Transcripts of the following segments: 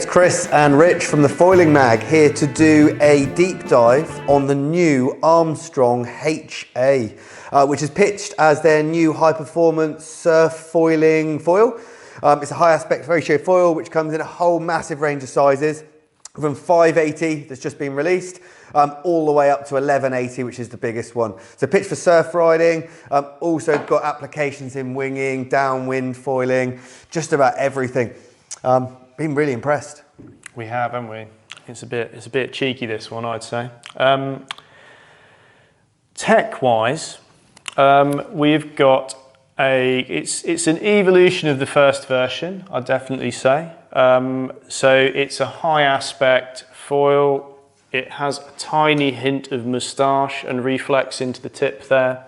it's Chris and Rich from the Foiling Mag here to do a deep dive on the new Armstrong HA, which is pitched as their new high-performance surf foiling foil. It's a high aspect ratio foil which comes in a whole massive range of sizes, from 580 that's just been released all the way up to 1180, which is the biggest one. So pitched for surf riding, also got applications in winging, downwind foiling, just about everything. Been really impressed. We have, haven't we? It's a bit cheeky, this one, I'd say. Tech-wise, we've got it's an evolution of the first version, I'd definitely say. So it's a high aspect foil. It has a tiny hint of moustache and reflex into the tip there.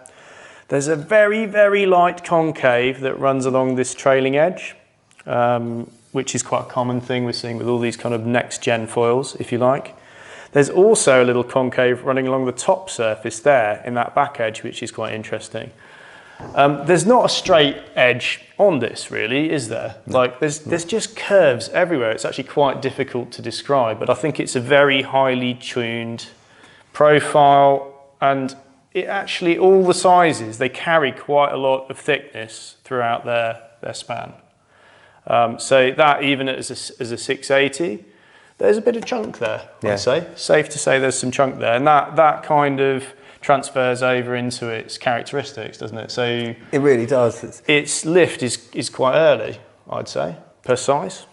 There's a very, very light concave that runs along this trailing edge, which is quite a common thing we're seeing with all these kind of next-gen foils, if you like. There's also a little concave running along the top surface there in that back edge, which is quite interesting. There's not a straight edge on this, really, is there? No. Like, there's just curves everywhere. It's actually quite difficult to describe, but I think it's a very highly tuned profile, and it actually, all the sizes, they carry quite a lot of thickness throughout their span. So that, even as a 680, there's a bit of chunk there, I'd say. Safe to say there's some chunk there, and that kind of transfers over into its characteristics, doesn't it? So it really does. Its lift is quite early, I'd say, per size.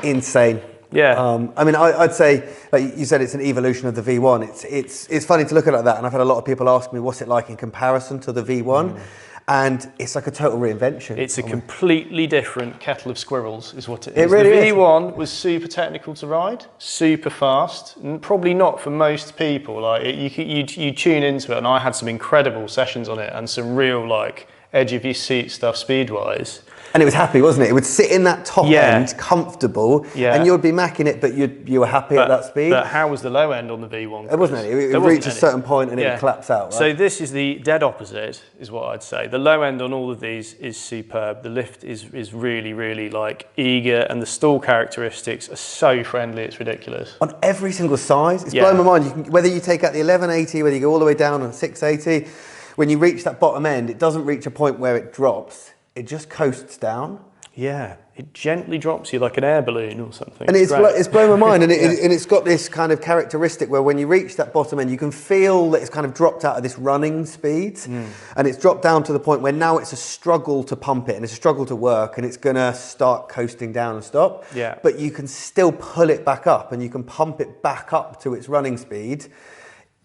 Insane. Yeah. I mean, I'd say, like you said, it's an evolution of the V1. It's funny to look at it like that, and I've had a lot of people ask me what's it like in comparison to the V1. And it's like a total reinvention. It's a completely different kettle of squirrels, is what it is. It really is. The V1 was super technical to ride, super fast, and probably not for most people. Like you tune into it, and I had some incredible sessions on it, and some real like edge of your seat stuff speed-wise. And it was happy, wasn't it? It would sit in that top end, comfortable, and you'd be macking it, but you were happy at that speed. But how was the low end on the V1? It wasn't any. It would reach a certain point and it would collapse out. Right? So this is the dead opposite, is what I'd say. The low end on all of these is superb. The lift is really, really like eager, and the stall characteristics are so friendly, it's ridiculous. On every single size, it's blown my mind. Whether you take out the 1180, whether you go all the way down on 680, when you reach that bottom end, it doesn't reach a point where it drops. It just coasts down. Yeah, it gently drops you like an air balloon or something. And it's blown my mind, and it's got this kind of characteristic where when you reach that bottom end, you can feel that it's kind of dropped out of this running speed, and it's dropped down to the point where now it's a struggle to pump it, and it's a struggle to work, and it's going to start coasting down and stop. Yeah. But you can still pull it back up, and you can pump it back up to its running speed,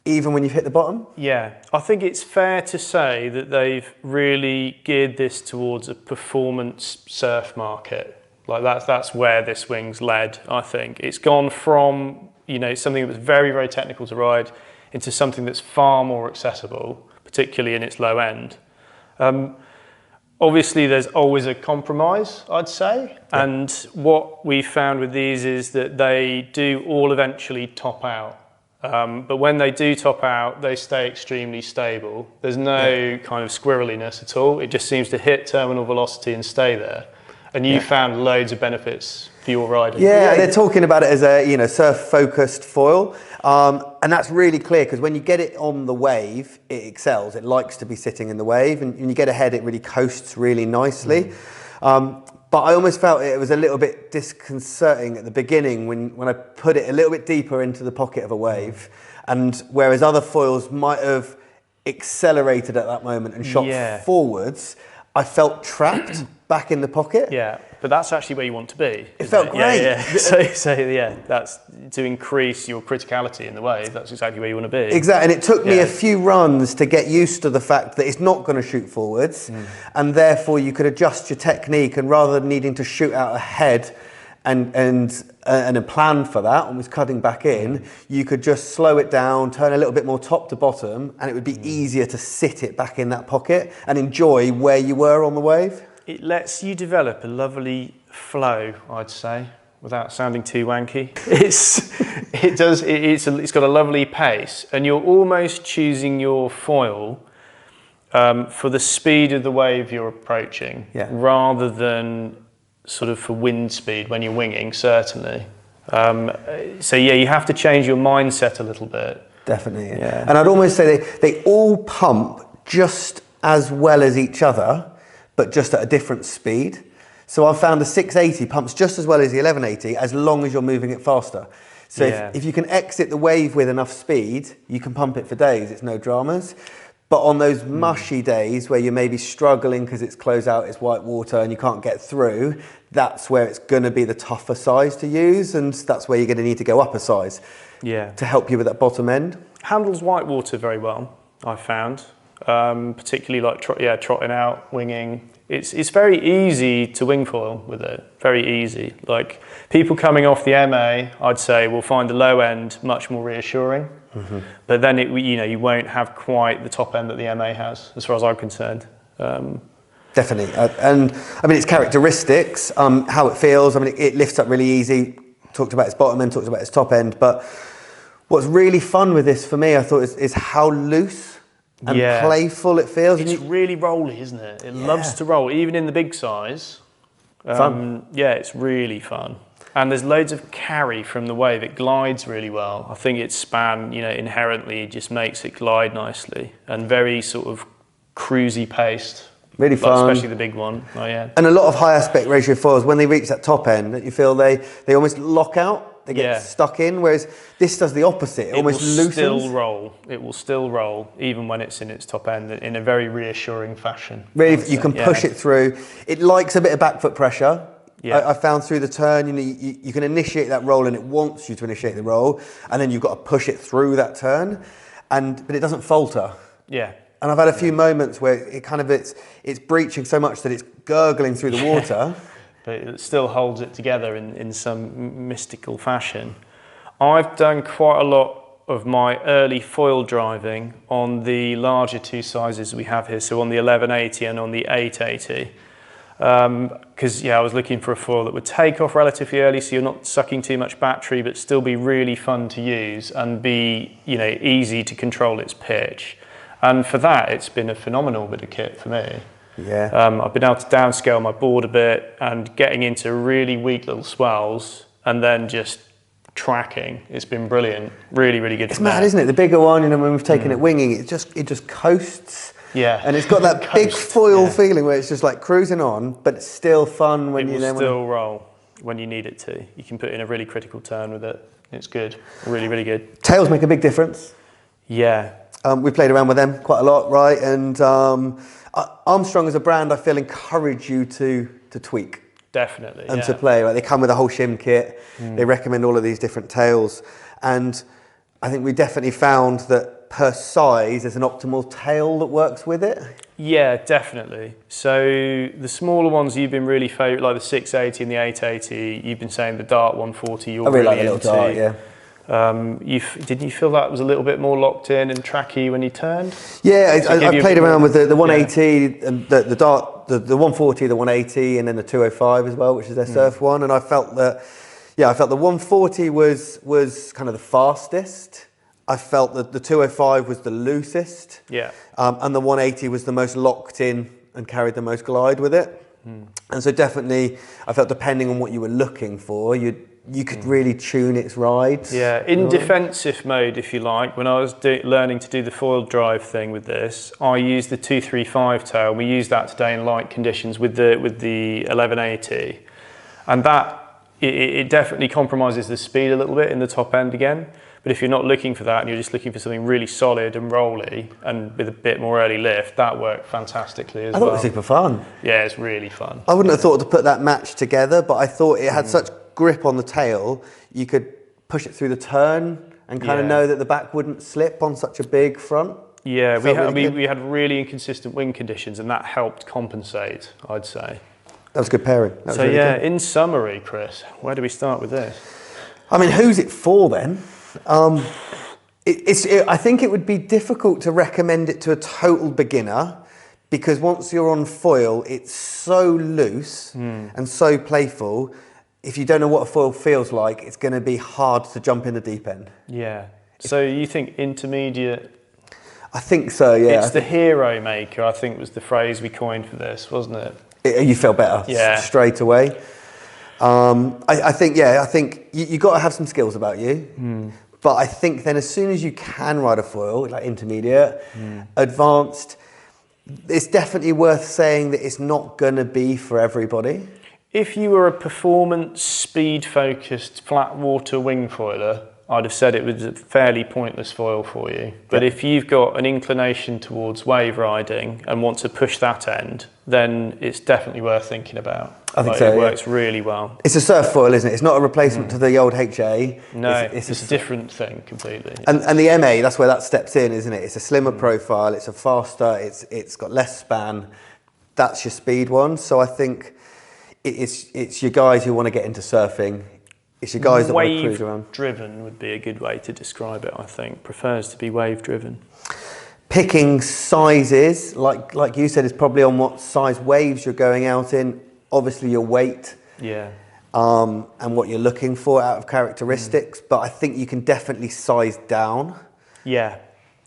even when you've hit the bottom? Yeah, I think it's fair to say that they've really geared this towards a performance surf market. Like that's where this wing's led, I think. It's gone from, something that was very, very technical to ride into something that's far more accessible, particularly in its low end. Obviously, there's always a compromise, I'd say. Yeah. And what we found with these is that they do all eventually top out. But when they do top out, they stay extremely stable. There's no kind of squirreliness at all. It just seems to hit terminal velocity and stay there. And you found loads of benefits for your riding. Yeah, they're talking about it as a surf-focused foil. And that's really clear, because when you get it on the wave, it excels. It likes to be sitting in the wave. And when you get ahead, it really coasts really nicely. But I almost felt it was a little bit disconcerting at the beginning when I put it a little bit deeper into the pocket of a wave. And whereas other foils might have accelerated at that moment and shot forwards, I felt trapped back in the pocket. Yeah, but that's actually where you want to be. It felt great. Yeah. So that's to increase your criticality in the wave. That's exactly where you want to be. Exactly, and it took me a few runs to get used to the fact that it's not going to shoot forwards, and therefore you could adjust your technique, and rather than needing to shoot out ahead and a plan for that, almost cutting back in, you could just slow it down, turn a little bit more top to bottom, and it would be easier to sit it back in that pocket and enjoy where you were on the wave. It lets you develop a lovely flow, I'd say, without sounding too wanky. It's got a lovely pace, and you're almost choosing your foil for the speed of the wave you're approaching, rather than sort of for wind speed when you're winging, certainly. So yeah, you have to change your mindset a little bit. Definitely. Yeah. And I'd almost say they all pump just as well as each other, but just at a different speed. So I've found the 680 pumps just as well as the 1180 as long as you're moving it faster. So if you can exit the wave with enough speed, you can pump it for days. It's no dramas. But on those mushy days where you're maybe struggling because it's closed out, it's white water and you can't get through, that's where it's going to be the tougher size to use, and that's where you're going to need to go up a size to help you with that bottom end. Handles white water very well, I've found, particularly like trotting out, winging. It's very easy to wingfoil with it, very easy. Like people coming off the MA, I'd say will find the low end much more reassuring. But then you won't have quite the top end that the MA has, as far as I'm concerned. Definitely, and I mean its characteristics, how it feels. I mean it lifts up really easy. Talked about its bottom end, talked about its top end. But what's really fun with this for me, I thought, is how loose and playful it feels. It's really rolly, isn't it? It loves to roll, even in the big size. Fun. Yeah, it's really fun. And there's loads of carry from the wave. It glides really well. I think its span, inherently just makes it glide nicely and very sort of cruisy paced. Really fun. Especially the big one. Oh yeah. And a lot of high aspect ratio foils, when they reach that top end, you feel they almost lock out. They get stuck in, whereas this does the opposite. It almost loosens. Still roll. It will still roll, even when it's in its top end, in a very reassuring fashion. Really, you can push it through. It likes a bit of back foot pressure. I found through the turn, you can initiate that roll and it wants you to initiate the roll, and then you've got to push it through that turn, but it doesn't falter. Yeah. And I've had a few moments where it's breaching so much that it's gurgling through the water. But it still holds it together in some mystical fashion. I've done quite a lot of my early foil driving on the larger two sizes we have here, so on the 1180 and on the 880. Because I was looking for a foil that would take off relatively early, so you're not sucking too much battery, but still be really fun to use and be easy to control its pitch. And for that, it's been a phenomenal bit of kit for me. Yeah. I've been able to downscale my board a bit and getting into really weak little swells and then just tracking. It's been brilliant. Really, really good. It's mad, isn't it? The bigger one, when we've taken it winging, it just coasts. Yeah. And it's got that big foil feeling where it's just like cruising on, but it's still fun when you then still roll when you need it to. You can put in a really critical turn with it. It's good. Really, really good. Tails make a big difference. Yeah. We played around with them quite a lot, right? And Armstrong as a brand, I feel, encourage you to tweak. Definitely. And to play. Right? They come with a whole shim kit. They recommend all of these different tails. And I think we definitely found that per size, there's an optimal tail that works with it. Yeah, definitely. So the smaller ones you've been really favourite, like the 680 and the 880, you've been saying the Dart 140 you're really like the into. little Dart, yeah. Did you feel that was a little bit more locked in and tracky when you turned? Yeah, I played around with the 180, and the Dart, the 140, the 180, and then the 205 as well, which is their surf one. And I felt that, the 140 was kind of the fastest. I felt that the 205 was the loosest. Yeah. And the 180 was the most locked in and carried the most glide with it. And so definitely, I felt depending on what you were looking for, you could really tune its rides. Yeah, in defensive mode, if you like, when I was learning to do the foil drive thing with this, I used the 235 tail. We used that today in light conditions with the 1180. And that, it definitely compromises the speed a little bit in the top end again. But if you're not looking for that and you're just looking for something really solid and rolly and with a bit more early lift, that worked fantastically as well. I thought it was super fun. Yeah, it's really fun. I wouldn't have thought to put that match together, but I thought it had such grip on the tail, you could push it through the turn and kind of know that the back wouldn't slip on such a big front. Yeah, we had really inconsistent wind conditions and that helped compensate, I'd say. That was a good pairing. So really good. In summary, Chris, where do we start with this? I mean, who's it for then? I think it would be difficult to recommend it to a total beginner because once you're on foil, it's so loose and so playful. If you don't know what a foil feels like, it's going to be hard to jump in the deep end. Yeah. So you think intermediate? I think so, yeah. It's the hero maker, I think was the phrase we coined for this, wasn't it? You felt better straight away. I think you got to have some skills about you. But I think then as soon as you can ride a foil, like intermediate, advanced, it's definitely worth saying that it's not going to be for everybody. If you were a performance, speed-focused, flat water wingfoiler, I'd have said it was a fairly pointless foil for you. But if you've got an inclination towards wave riding and want to push that end, then it's definitely worth thinking about. I think so. It works really well. It's a surf foil, isn't it? It's not a replacement to the old HA. No, it's a different thing completely. And the MA, that's where that steps in, isn't it? It's a slimmer profile, it's a faster, it's got less span. That's your speed one. So I think it's your guys who want to get into surfing. It's your guys that want to cruise around. Wave-driven would be a good way to describe it, I think. Prefers to be wave-driven. Picking sizes, like you said, is probably on what size waves you're going out in. Obviously your weight. Yeah. And what you're looking for out of characteristics. But I think you can definitely size down. Yeah.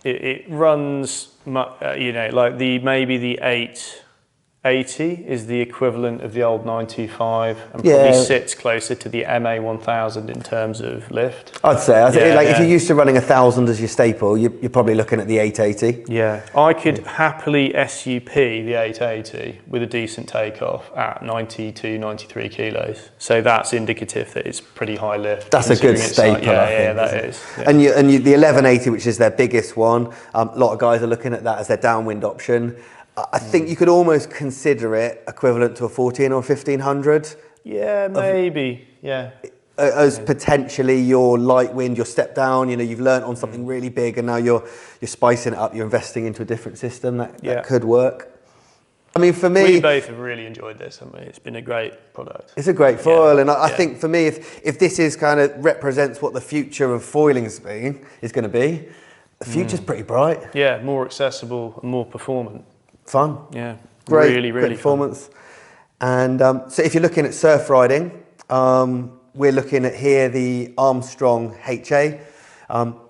It runs, like maybe the 880 is the equivalent of the old 925 and probably sits closer to the MA 1000 in terms of lift. I'd say if you're used to running 1000 as your staple, you're probably looking at the 880. Yeah, I could happily SUP the 880 with a decent takeoff at 92, 93 kilos. So that's indicative that it's pretty high lift. That's a good staple. That is. Yeah. And the 1180, which is their biggest one, a lot of guys are looking at that as their downwind option. I think you could almost consider it equivalent to a 14 or 1500. Yeah, maybe. Yeah. As potentially your light wind, your step down. You've learnt on something really big, and now you're spicing it up. You're investing into a different system that could work. I mean, for me, we both have really enjoyed this, haven't we? It's been a great product. It's a great foil, and I think for me, if this is kind of represents what the future of foiling is going to be, the future's pretty bright. Yeah, more accessible and more performant. Fun. Yeah, great performance. And so if you're looking at surf riding, we're looking at here the Armstrong HA.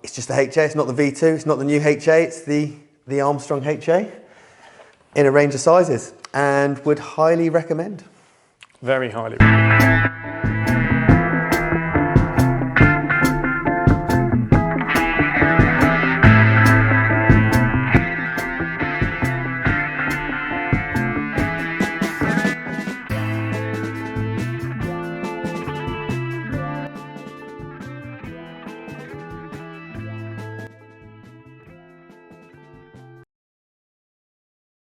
It's just the HA, it's not the V2, it's not the new HA, it's the Armstrong HA in a range of sizes, and would highly recommend. Very highly recommend.